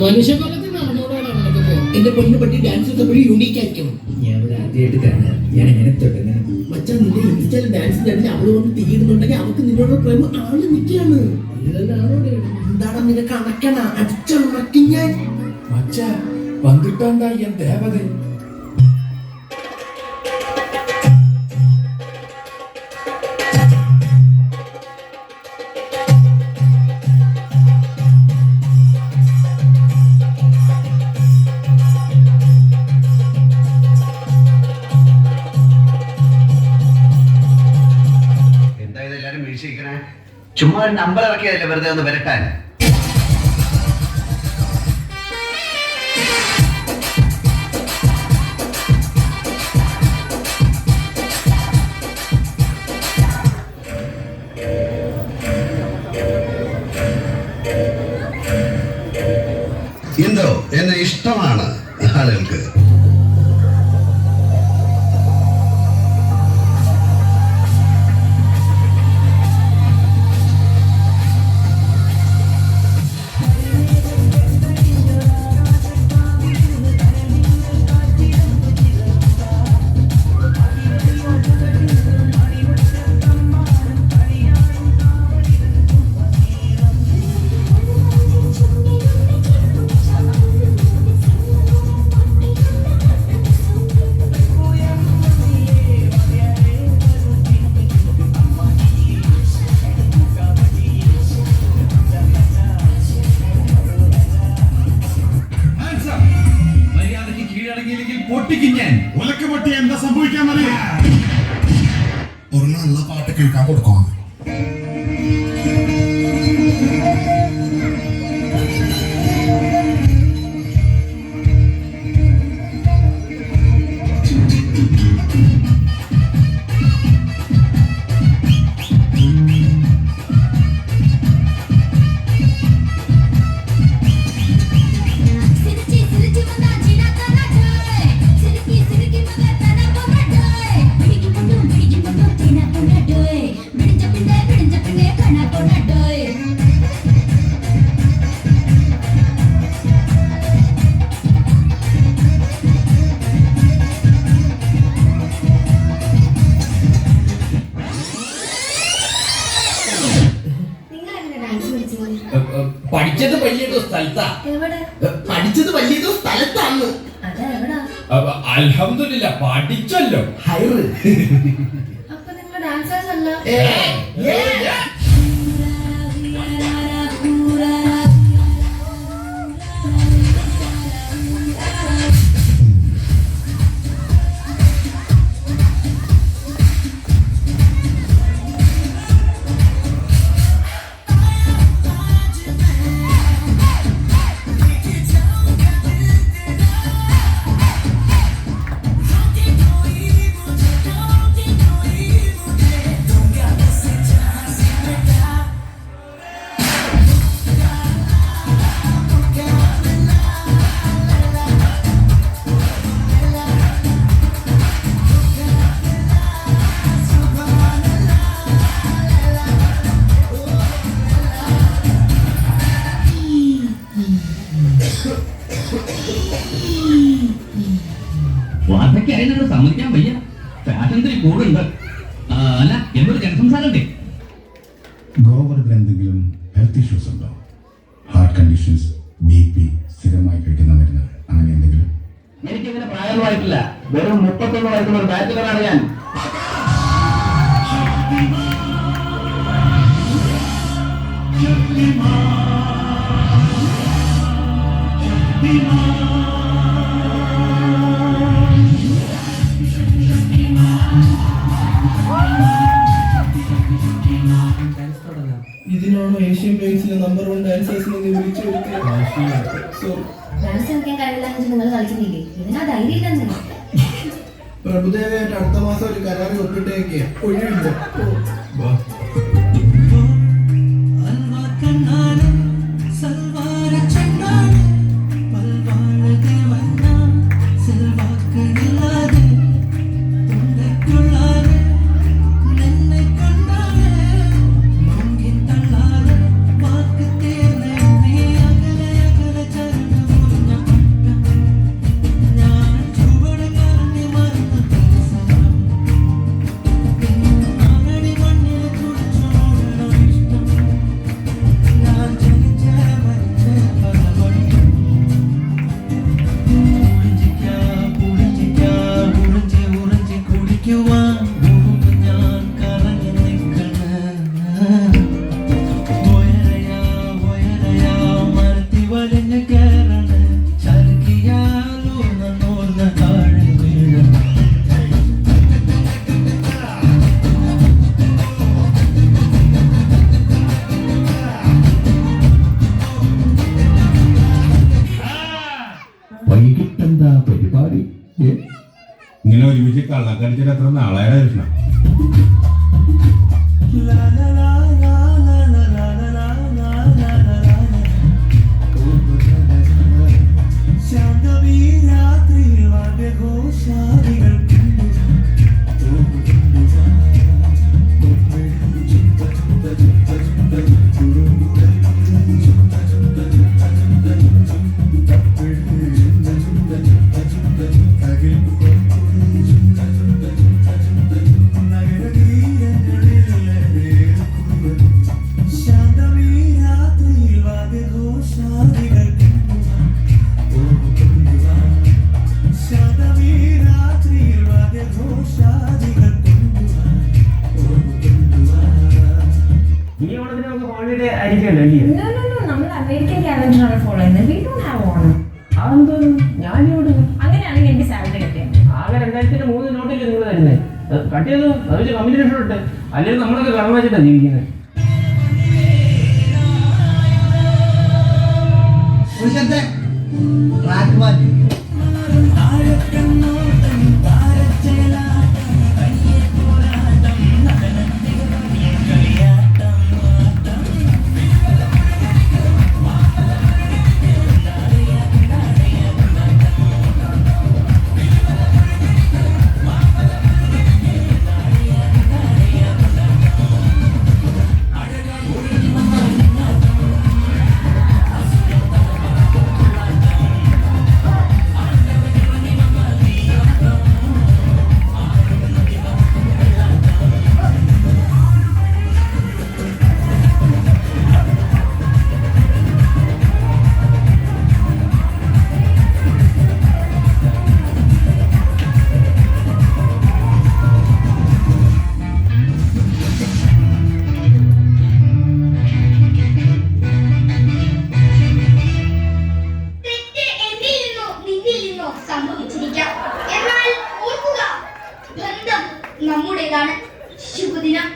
മനുഷ്യകൊലത്തിൽ നടന്നോടാണ് അവനൊക്കെ. എന്റെ പൊന്നു പറ്റി ഡാൻസ് എപ്പോഴും യൂണീക്ക് ആയിരിക്കണം. ഞാൻ ഇവിടെ ആദ്യമായിട്ട് കാണാൻ ഞാൻ എങ്ങനെ തുടങ്ങണം മച്ചാൻ. നിന്റെ ഇൻസ്റ്റയിൽ ഡാൻസ് തന്നെ അവള് വന്ന് തീരുന്നുണ്ടെങ്കിൽ അവൾക്ക് നിന്നോട് പ്രേമം ആള് നിൽക്കാണ്. എന്താണ് നിനക്ക് അണക്കണ അടിച്ചുണക്കി ഞാൻ മച്ച വന്നിട്ടാണ്ടാ എൻ ദേവത. ചുമ്മാ ഒരു നമ്പർ ഇറക്കിയതല്ലേ വെറുതെ ഒന്ന് വരട്ടാൻ. എന്തോ എന്നെ ഇഷ്ടമാണ് ആളുകൾക്ക്. പൊട്ടിക്കും ഞാൻ. ഒലക്ക് പൊട്ടി എന്താ സംഭവിക്കാന്നറിയാം. ഒരു നല്ല പാട്ട് കേൾക്കാൻ കൊടുക്കാം. പഠിച്ചത് വലിയതോ സ്ഥലത്താ. പഠിച്ചത് വലിയതോ സ്ഥലത്താന്ന്. അൽഹംദുലില്ലാ പഠിച്ചല്ലോ. അപ്പൊ നിങ്ങൾ ഡാൻസേഴ്സ് അല്ല? വാർദ്ധക്യായി നിങ്ങൾ സമ്മതിക്കാൻ വയ്യ. ഫാഷൻസിൽ കൂടുണ്ട്. അല്ല എന്നൊരു ജനസംസാരണ്ടേ. ഗോവർദ്ധൻ എന്തെങ്കിലും ഹെൽത്ത് ഇഷ്യൂസ് ഉണ്ടോ? ഹാർട്ട് കണ്ടീഷൻസ്, BP, സ്ഥിരമായി കഴിക്കുന്ന മരുന്ന്, അങ്ങനെ എന്തെങ്കിലും? എനിക്കിങ്ങനെ പ്രായമൊന്നുമായിട്ടില്ല. വെറും 31 വയസ്സുള്ള ഒരു ബാച്ചിലറാണ് ഞാൻ. ഇതിനാണോ ഏഷ്യൻ ഗെയിംസിലെ നമ്പർ 1 ഡാൻസേഴ്സിനെ വിളിച്ചു പ്രഭുദേവയായിട്ട് അടുത്ത മാസം ഒരു കരാറ് ഒപ്പിട്ടേക്ക് ഒഴിവില്ല. കള്ളക്കടിച്ചിട്ട് എത്ര നാളായുടെ കൃഷ്ണ. ഈ ഓണത്തിന് നമുക്ക് ഹോളിഡേ ആയിരിക്കുമല്ലോ അല്ലേ? നമ്മൾ അമേരിക്കൻ കാലണ്ടറാണ് ഫോളോ ചെയ്യുന്നത്. We don't have Onam. അതെന്തോന്നു ഞാനിവിടെ അങ്ങനെയാണെങ്കിൽ എനിക്ക് സാലറി കിട്ടിയത് ആകെ 2003 നോട്ടില്ലേ നിങ്ങൾ തരുന്നത്? കട്ട് ചെയ്തു അത് വെച്ച് കമ്പനി ഇട്ട് അല്ലെങ്കിൽ നമ്മളൊക്കെ കടം വെച്ചിട്ടാണ് ജീവിക്കുന്നത്. സംഭവിച്ചിരിക്കാം. എന്നാൽ ഓർക്കുക, ബന്ധം നമ്മുടേതാണ്. ശുഭദിനം.